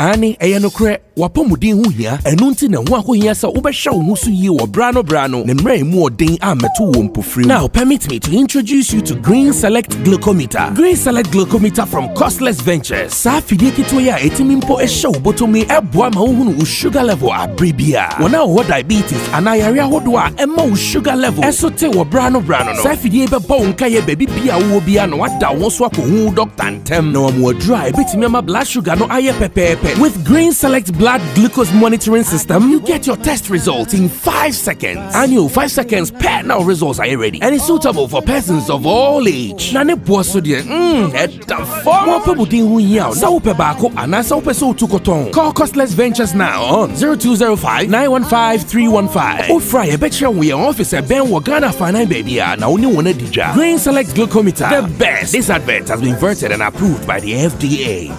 Ani eyanokre wapomudin hu hia enu nti na ho ahohia sa wobehwe wo hu so yi wo brano ne mra mu odin ameto wo mpofri. Now permit me to introduce you to Green Select Glucometer. Green Select Glucometer from Costless Ventures. Sa fidie kito ya etimimpo ehwe wo botomi eboa ma wo hu wo sugar level abribia. Wona wo diabetes ana yare ahodo a emma wo sugar level esote wo brano no. Sa fidie be bo nka ye baby bia wo bia no wada wo so akohu doctor ntem na wo mo dry betimi ma blood sugar no aye pepepe. With Green Select Blood Glucose Monitoring System, you get your test results in 5 seconds. Annual 5 seconds per now results are ready. And it's suitable for persons of all age. Nane boaso de more people din hu yaw. Sa upe bako ana sa upe so tukoton. Call Costless Ventures now on 0205 915 315. Or fry a betcha we office at Ben Wagana Fine Baby na only one dija. Green Select Glucometer, the best. This advert has been vetted and approved by the FDA.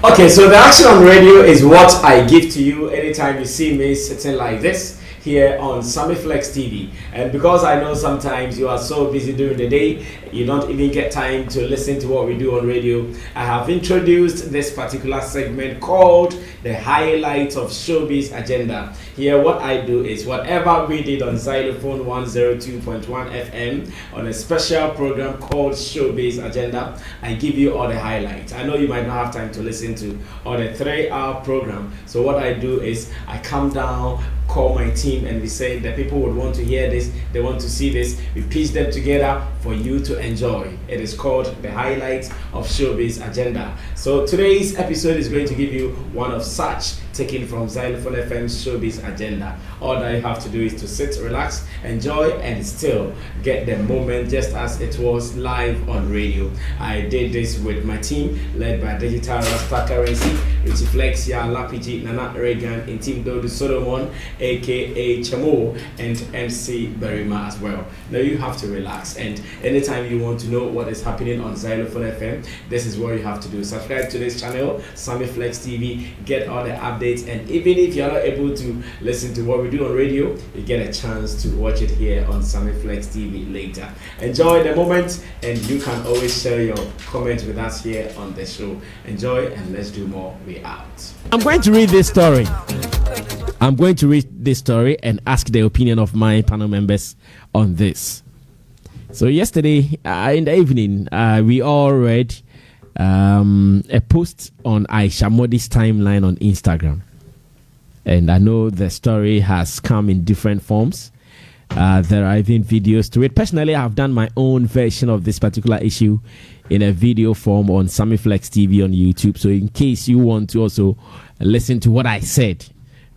Okay, so the action on radio is what I give to you anytime you see me sitting like this here on Sammy Flex TV. And because I know sometimes you are so busy during the day, you don't even get time to listen to what we do on radio, I have introduced this particular segment called the highlights of Showbiz Agenda. Here what I do is whatever we did on Xylophone 102.1 FM on a special program called Showbiz Agenda, I give you all the highlights. I know you might not have time to listen to all the 3-hour program, so what I do is I come down, call my team, and we say that people would want to hear this, they want to see this, we piece them together for you to enjoy. It is called the highlights of Showbiz Agenda. So today's episode is going to give you one of such, taken from Xylophone FM's Showbiz Agenda. All that you have to do is to sit, relax, enjoy, and still get the moment just as it was live on radio. I did this with my team led by Digital Rasta Currency, Richie Flex, Ya Lapiji, Nana Reagan, and Team Dodo Solomon, aka Chamo, and MC Berima as well. Now you have to relax, and anytime you want to know what is happening on Xylophone FM, this is what you have to do. Subscribe to this channel, Sammy Flex TV, get all the updates, and even if you're not able to listen to what we do on radio, you get a chance to watch it here on Sammy Flex TV later. Enjoy the moment, and you can always share your comments with us here on the show. Enjoy, and let's do more. We're out. I'm going to read this story. I'm going to read this story and ask the opinion of my panel members on this. So yesterday in the evening, we all read a post on Aisha Modi's timeline on Instagram. And I know the story has come in different forms. There are even videos to it. Personally, I have done my own version of this particular issue in a video form on Sammy Flex TV on YouTube. So in case you want to also listen to what I said,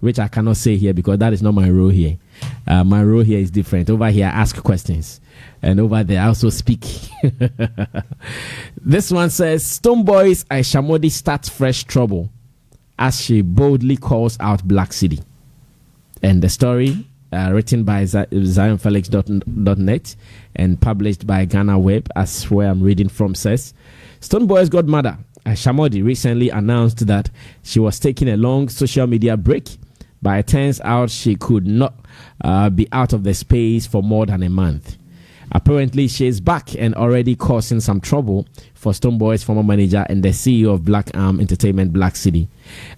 which I cannot say here because that is not my role here. My role here is different. Over here, I ask questions. And over there, I also speak. This one says, Stonebwoy's Aisha Modi starts fresh trouble as she boldly calls out Black Sidi. And the story, written by ZionFelix.net and published by Ghana Web, as where I'm reading from, says, Stonebwoy's godmother, Aisha Modi, recently announced that she was taking a long social media break, but it turns out she could not be out of the space for more than a month. Apparently, she is back and already causing some trouble for Stonebwoy's former manager and the CEO of Black Arm Entertainment, Black Sidi.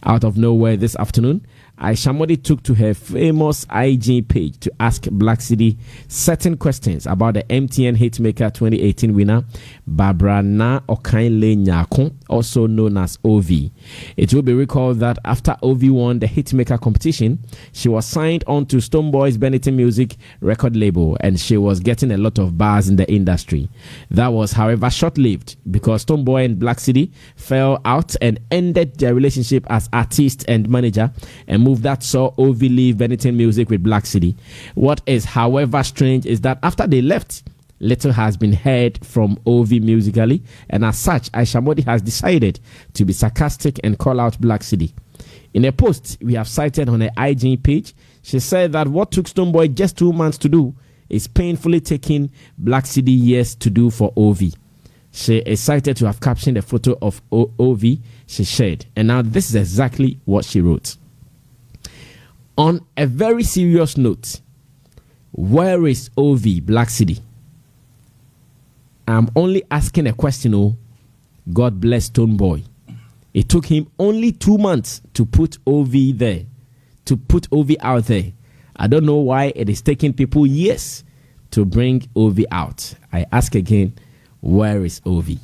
Out of nowhere this afternoon, Aisha Modi took to her famous IG page to ask Black Sidi certain questions about the MTN Hitmaker 2018 winner, Barbara Na Okainle Nyakon, also known as OV. It will be recalled that after OV won the Hitmaker competition, she was signed on to Stonebwoy's Benetton Music record label, and she was getting a lot of buzz in the industry. That was, however, short-lived because Stonebwoy and Black Sidi fell out and ended their relationship as artist and manager, and move that saw OV leave Benetton Music with Black Sidi. What is, however, strange is that after they left, little has been heard from OV musically, and as such, Aisha Modi has decided to be sarcastic and call out Black Sidi. In a post we have cited on her IG page, she said that what took Stonebwoy just 2 months to do is painfully taking Black Sidi years to do for OV. She is cited to have captioned a photo of OV she shared, and now this is exactly what she wrote. On a very serious note, where is OV Black City? I'm only asking a question. Oh, God bless Stonebwoy. It took him only 2 months to put OV there, to put OV out there. I don't know why it is taking people years to bring OV out. I ask again, where is OV?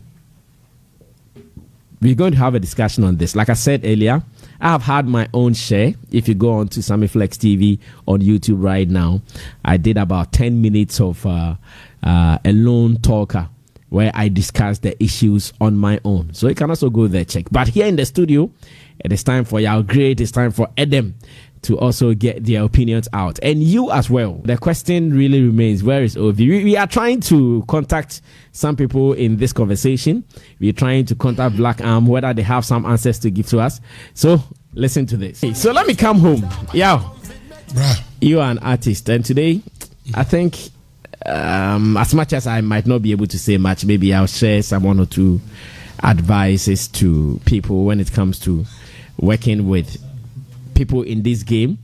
We're going to have a discussion on this. Like I said earlier, I have had my own share. If you go on to Sammy Flex TV on YouTube right now, I did about 10 minutes of a lone talker where I discussed the issues on my own. So you can also go there, check. But here in the studio, it is time for Yao Great, it's time for Edem to also get their opinions out. And you as well. The question really remains, where is OV? We are trying to contact some people in this conversation. We're trying to contact Black Arm, whether they have some answers to give to us. So listen to this. So let me come home. Yao, you are an artist. And today, I think, as much as I might not be able to say much, maybe I'll share some one or two advices to people when it comes to working with people in this game,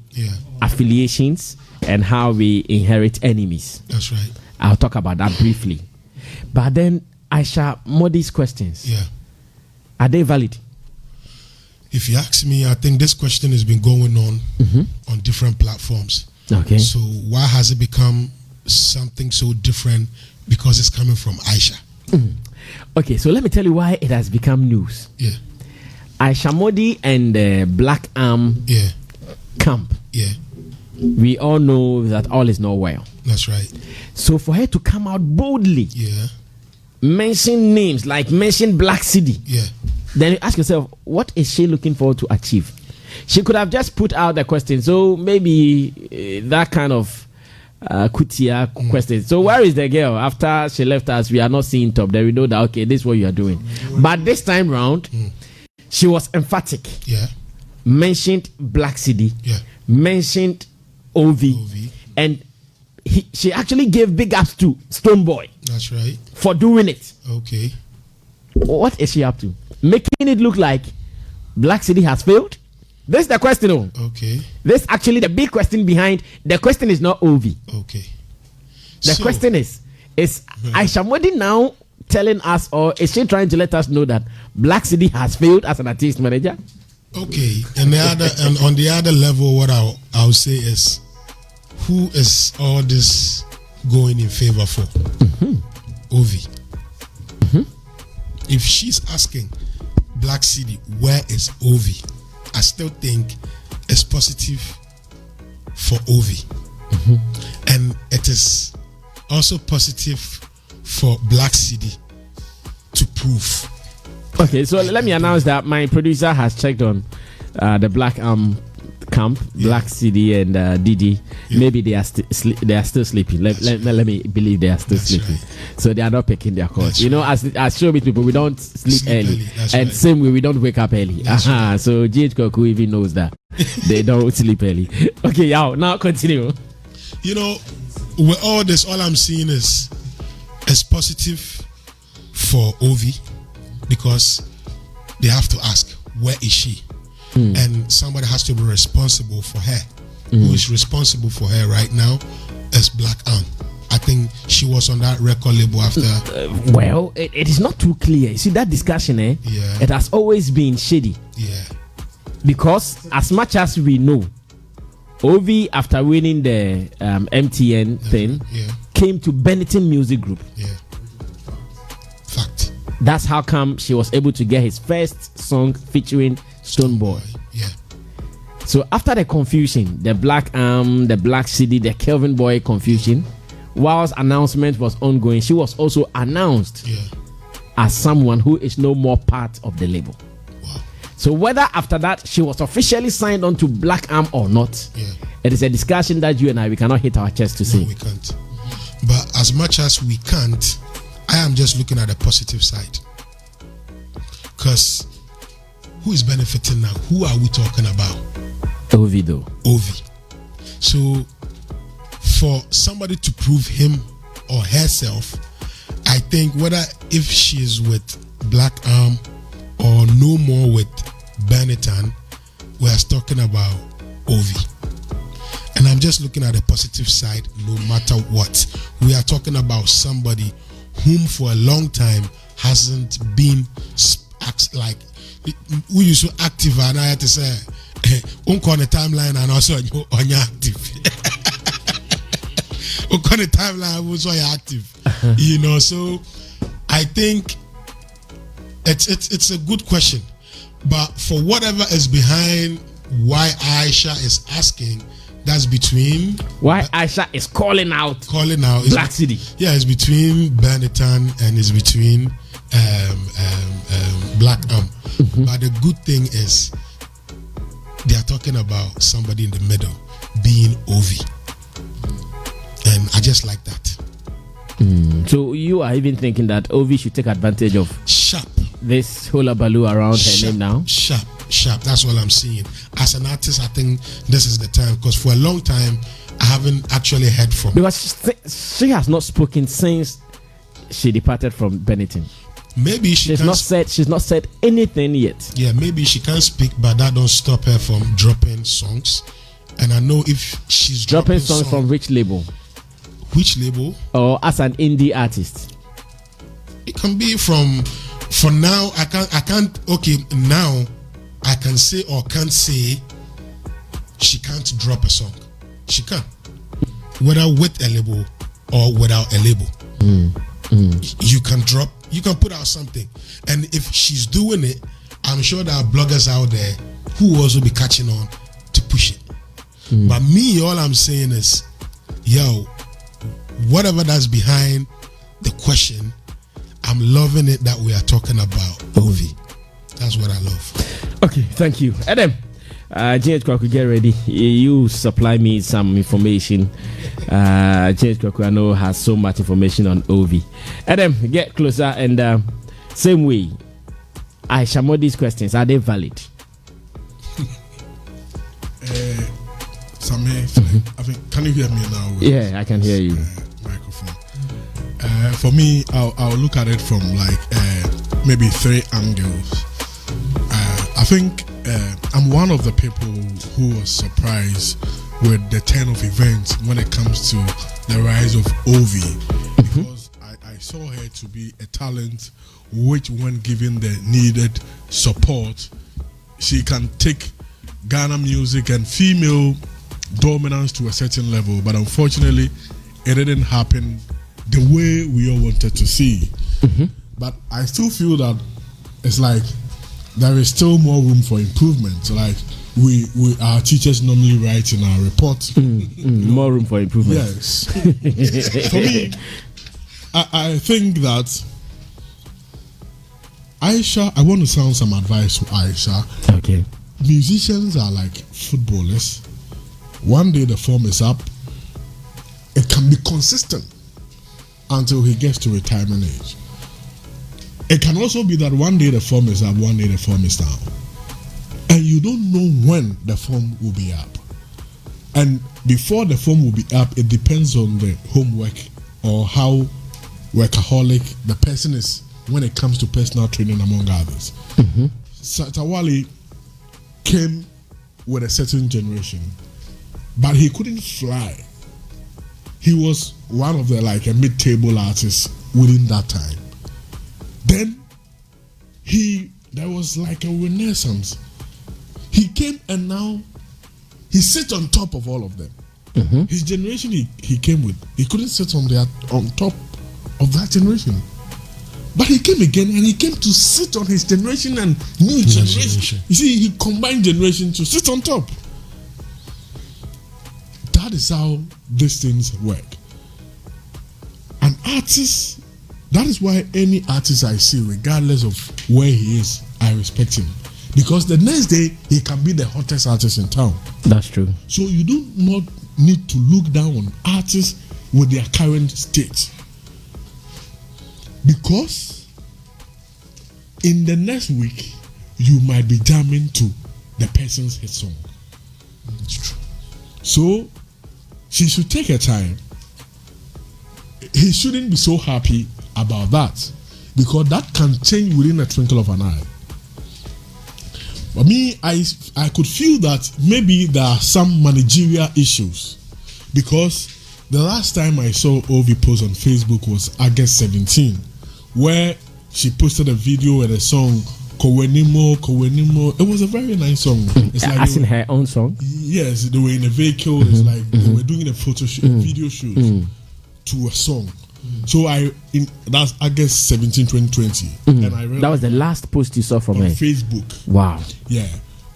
affiliations, and how we inherit enemies. That's right. I'll talk about that briefly. But then, Aisha, Modi's questions, are they valid? If you ask me, I think this question has been going on on different platforms. Okay. So why has it become something so different? Because it's coming from Aisha. Okay, so let me tell you why it has become news. Aisha Modi and the Black Arm camp. We all know that all is not well. That's right. So for her to come out boldly, mention names, like mention Black City, then you ask yourself, what is she looking forward to achieve? She could have just put out the question. So maybe that kind of kutia question. So where is the girl? After she left us, we are not seeing top. Then we know that, okay, this is what you are doing. But this time round, she was emphatic. Mentioned Black City. Mentioned OV. And she actually gave big ups to Stonebwoy. That's right. For doing it. Okay. What is she up to? Making it look like Black City has failed? This is the question. Okay. This actually the big question behind. The question is not OV. Okay. The question is Aisha Modi now telling us, or is she trying to let us know that Black City has failed as an artist manager? Okay. And on the other level, what I'll say is, who is all this going in favor for? OV. If she's asking Black City, where is OV? I still think it's positive for OV. And it is also positive for Black City to prove. Okay, so let me announce that my producer has checked on the Black camp, Black City and Didi. Maybe they are still sleeping. Let me believe they are still sleeping. Right. So they are not picking their course. You know, as Showbiz people, we don't sleep early. And same way, we don't wake up early. So GH Koku even knows that. They don't sleep early. Okay, now continue. You know, with all this, all I'm seeing is positive for OV, because they have to ask, where is she? And somebody has to be responsible for her. Who is responsible for her right now is Black Arm. I think she was on that record label after. Well, it is not too clear. You see, that discussion, it has always been shady. Because as much as we know, OV, after winning the MTN thing, came to Benetton Music Group. Fact. That's how come she was able to get his first song featuring Stonebwoy. So after the confusion, the Black Arm, the Black City, the Kelvin Boy confusion, whilst announcement was ongoing, she was also announced as someone who is no more part of the label. So whether after that she was officially signed on to Black Arm or not, it is a discussion that you and I, we cannot hit our chest to say. No, we can't. But as much as we can't, I am just looking at the positive side. Because who is benefiting now? Who are we talking about? OV though. OV. So for somebody to prove him or herself, I think whether if she's with Black Arm or no more with Benetton, we are talking about OV. And I'm just looking at the positive side no matter what. We are talking about somebody whom for a long time hasn't been like we used to active, and I had to say on the timeline and also on your active. On the timeline was why active. You know, so I think it's a good question. But for whatever is behind why Aisha is asking, that's between why Aisha is calling out Black Sidi. Yeah, it's between Benetton and it's between Black But the good thing is they are talking about somebody in the middle being Ovi, and I just like that. So you are even thinking that Ovi should take advantage of this hullabaloo around her name now? Sharp. That's what I'm seeing. As an artist, I think this is the time, because for a long time I haven't actually heard from. Because she has not spoken since she departed from Benetton. Maybe she's not said anything yet. Yeah, maybe she can't speak, but that don't stop her from dropping songs. And I know if she's dropping songs from which label? Which label? Or as an indie artist? It can be from. For now, I can't. Okay, now I can say or can't say she can't drop a song. She can, whether with a label or without a label. You can drop. You can put out something, and if she's doing it, I'm sure there are bloggers out there who will also be catching on to push it. But me, all I'm saying is, yo, whatever that's behind the question, I'm loving it that we are talking about Ovi. That's what I love. Okay, thank you. Adam, James Kwaku, get ready. You supply me some information. James Kwaku, I know, has so much information on Ovi. Adam, get closer, and same way, Aisha Modi's questions, are they valid? Sammy, I think, can you hear me now? Yeah, I can hear you. Microphone. For me, I'll look at it from like maybe 3 angles. I think I'm one of the people who was surprised with the turn of events when it comes to the rise of Ovi, because I saw her to be a talent which, when given the needed support, she can take Ghana music and female dominance to a certain level. But unfortunately, it didn't happen the way we all wanted to see. But I still feel that it's like there is still more room for improvement. Like we our teachers normally write in our report, more room for improvement. Yes. For me, I think that Aisha, I want to sound some advice to Aisha. Okay. Musicians are like footballers. One day the form is up. It can be consistent until he gets to retirement age. It can also be that one day the form is up, one day the form is down. And you don't know when the form will be up. And before the form will be up, it depends on the homework or how workaholic the person is when it comes to personal training, among others. Satawali came with a certain generation, but he couldn't fly. He was one of the like a mid-table artists within that time. Then there was like a renaissance. He came and now he sits on top of all of them. His generation he came with, he couldn't sit on top of that generation. But he came again and he came to sit on his generation and new generation. You see, he combined generation to sit on top. That is how these things work. An artist, that is why any artist I see, regardless of where he is, I respect him. Because the next day, he can be the hottest artist in town. That's true. So you do not need to look down on artists with their current state. Because in the next week, you might be jamming to the person's hit song. It's true. So she should take her time. He shouldn't be so happy about that, because that can change within a twinkle of an eye. But me, I could feel that maybe there are some managerial issues, because the last time I saw Ovi post on Facebook was August 17, where she posted a video and a song, Kowenimo. It was a very nice song. It's like as in her own song? Yes, they were in a vehicle. It's like they were doing a photo shoot, video shoot to a song. So that's August 17, 2020. And I read that was the last post you saw from her? On Facebook. Wow. Yeah,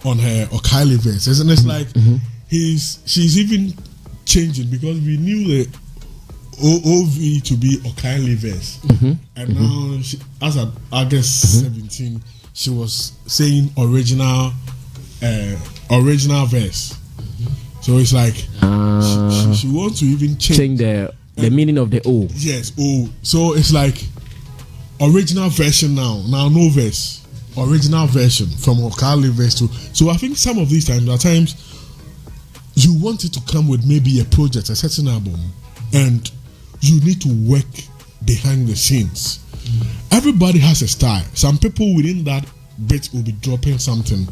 on her Kylie verse. And it's like she's even changing, because we knew the OV to be Kylie verse. And now, as of August 17, she was saying original verse. So it's like she wants to even change the meaning of the O. Yes, O. So it's like original version now no verse. Original version from Okali verse to. So I think some of these times, at times, you want it to come with maybe a project, a certain album, and you need to work behind the scenes. Everybody has a style. Some people within that bit will be dropping something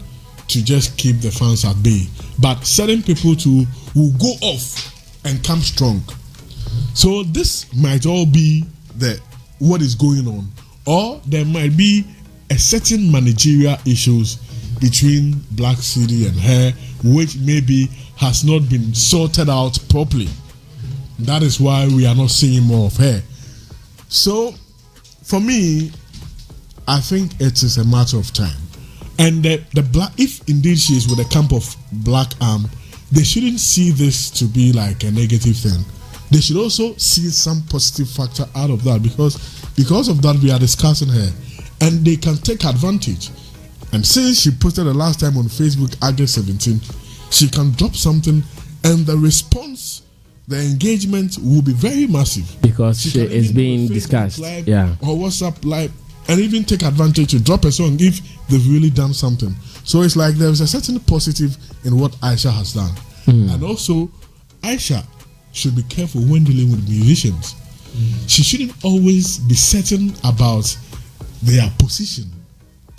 to just keep the fans at bay, but certain people too will go off and come strong. So this might all be what is going on, or there might be a certain managerial issues between Black Sidi and her, which maybe has not been sorted out properly. That is why we are not seeing more of her. So for me, I think it is a matter of time. And the black, if indeed she is with a camp of Black Arm, they shouldn't see this to be like a negative thing. They should also see some positive factor out of that, because of that we are discussing her, and they can take advantage. And since she posted the last time on Facebook, August 17, she can drop something, and the response, the engagement will be very massive, because she is being discussed, live, or WhatsApp live, and even take advantage to drop a song if they've really done something. So it's like there is a certain positive in what Aisha has done. And also, Aisha should be careful when dealing with musicians. She shouldn't always be certain about their position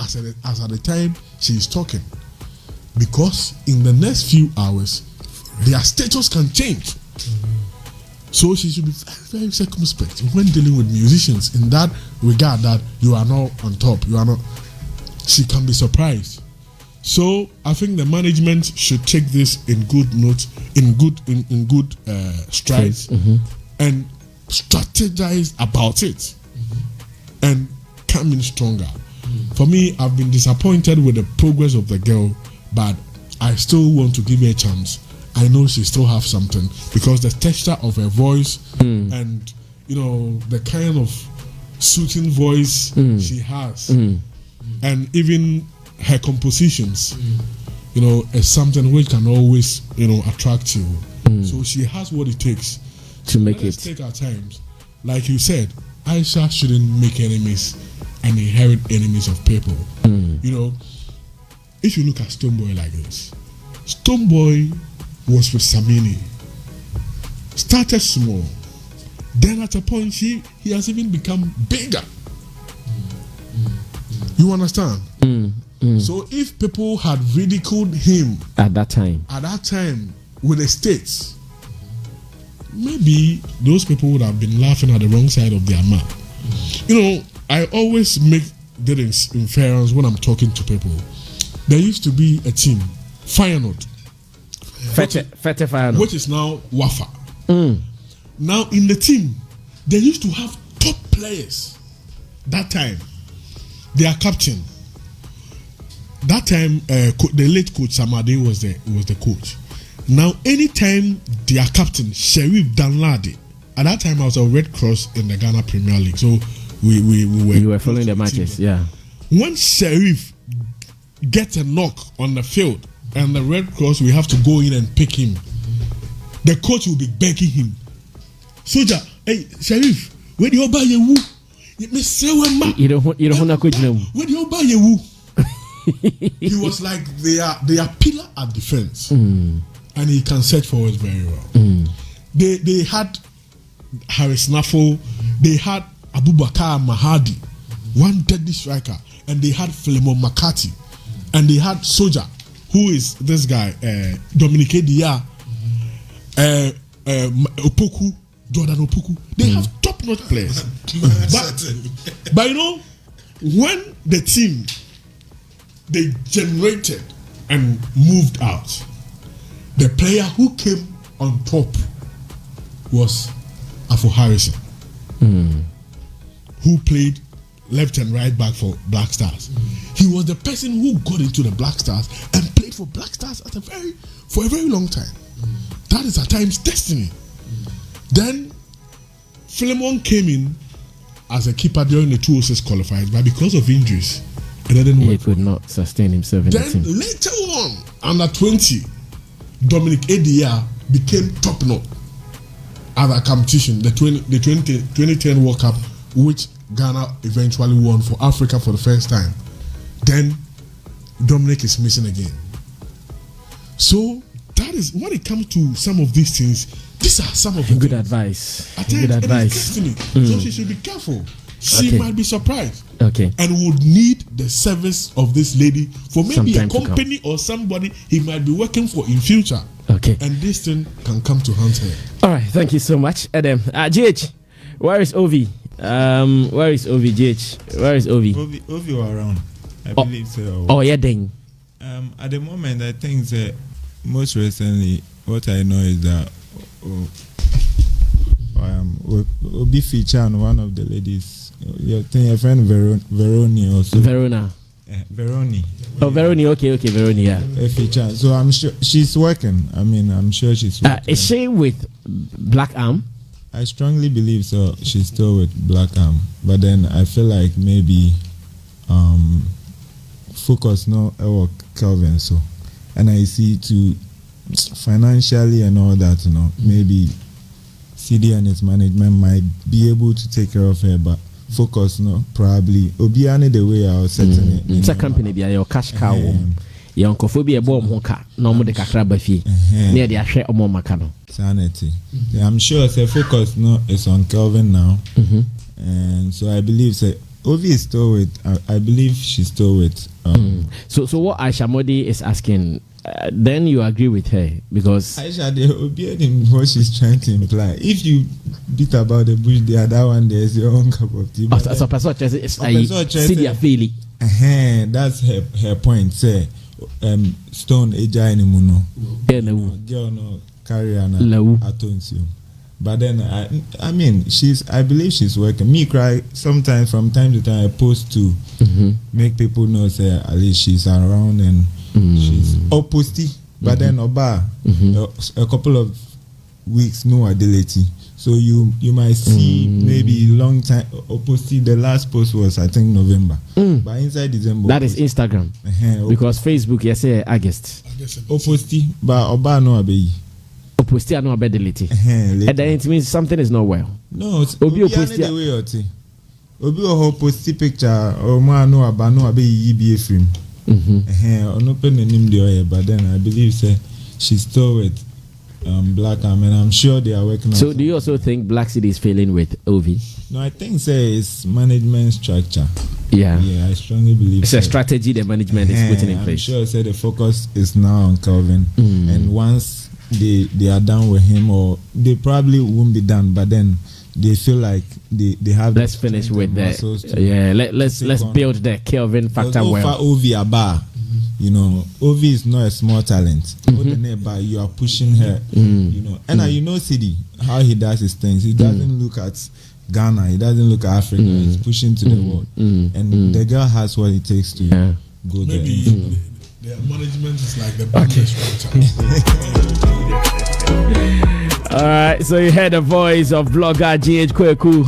as at the time she is talking, because in the next few hours their status can change. So she should be very, very circumspect when dealing with musicians, in that regard, that you are not on top, you are not. She can be surprised. So I think the management should take this in good note, in good strides, and strategize about it, and come in stronger. For me, I've been disappointed with the progress of the girl, but I still want to give her a chance. I know she still have something, because the texture of her voice and the kind of soothing voice she has, and even her compositions, is something which can always attract you. So she has what it takes to make it. Take our times, like you said. Aisha shouldn't make enemies and inherit enemies of people. If you look at Stonebwoy like this, Stonebwoy was with Sammy, started small, then at a point he has even become bigger. You understand? So if people had ridiculed him at that time with the states, maybe those people would have been laughing at the wrong side of their mouth. I always make this inference when I'm talking to people. There used to be a team, Feyenoord, which is now Wafa. Now in the team, they used to have top players. That time, their captain. That time, the late coach Samade was the coach. Now, anytime their captain Sheriff Danladi, at that time I was a Red Cross in the Ghana Premier League, so we were following the matches. Yeah. When Sheriff gets a knock on the field, and the Red Cross, we have to go in and pick him, the coach will be begging him, "Soldier, hey Sheriff, where do you buy your woo? You don't want to coach them. Where do you buy your woo?" He was like they are pillar at defense, and he can set forward very well. They had Harris Naffo, they had Abubakar Mahadi, one deadly striker, and they had Philemon Makati. and they had Soldier, who is this guy, Dominique Dia, Opoku, Jordan Opoku. They have top-notch players. but you know, when the team they generated and moved out, the player who came on top was Afo Harrison, who played left and right back for Black Stars. He was the person who got into the Black Stars and played for Black Stars for a very long time. That is at times destiny. Then Philemon came in as a keeper during the 206 qualifiers, but because of injuries, it didn't work. He could not sustain himself in the team. Then later on, under 20, Dominic Edia became top notch at that competition, the 2010 World Cup, which Ghana eventually won for Africa for the first time. Then Dominic is missing again. So that is when it comes to some of these things. These are some of the good things. advice. Good advice. So she should be careful. She might be surprised. Okay. And would need the service of this lady for maybe Sometime a company or somebody he might be working for in future. Okay. And this thing can come to hands here. All right. Thank you so much, Adam. GH, where is Ovi? Where is Ovi, GH? Where is Ovi? Ovi were around. I believe so. Oh, yeah, then. At the moment, I think that most recently, what I know is that Obi feature on one of the ladies. Your friend Veroni also. Verona. Veroni. Oh, Veroni. Okay, Veroni. Yeah. A feature. So I'm sure she's working. I mean, I'm sure she's working. Is she with Black Arm? I strongly believe so. She's still with Black Arm, but then I feel like maybe focus no work Kelvin so, and I see to financially and all that, you know, maybe Sidi and its management might be able to take care of her, but focus no probably Obiane the way I was setting it. It's a company be your cash cow. Your uncophobia bomb honka, no more the kakraba fee near the ashe or more macano. Sanity. I'm sure the focus no is on Kelvin now, and so I believe Ovi is still with. I believe she's still with. So what Aisha Modi is asking, then you agree with her because Aisha, what she's trying to imply. If you beat about the bush, the other one there's your own cup of tea. So person Sidi Afili. That's her point. Say, Stone Eja Muno. Girl no carry on atonsium. But then I mean I believe she's working. Me cry sometimes from time to time I post to make people know say at least she's around and she's posty. But then Oba a couple of weeks no ability. So you might see maybe long time posty. The last post was I think November. But inside December. That is Instagram. Because Facebook you say August. Posty but Oba no abeyi. Post no ability. And then it means something is not well. No, Obi the way Obi o post picture or man no aba no abe yi frame. On open the name the but then I believe say she's still with Black Arm and I'm sure they are working on. So do you also think Black City is failing with Ovi? No, I think say it's management structure. Yeah, I strongly believe it's a strategy the management is putting in place. I'm sure say the focus is now on Kelvin and once they are done with him or they probably won't be done, but then they feel like they have. Let's finish with that. Let's build the Kelvin factor well. Ovi Aba, you know, Ovi is not a small talent. But you are pushing her, you know, and you know Sidi how he does his things. He doesn't look at Ghana. He doesn't look at Africa. He's pushing to the world, and the girl has what it takes to go there. Their management is like the business All right, so you heard the voice of blogger GH Kweku.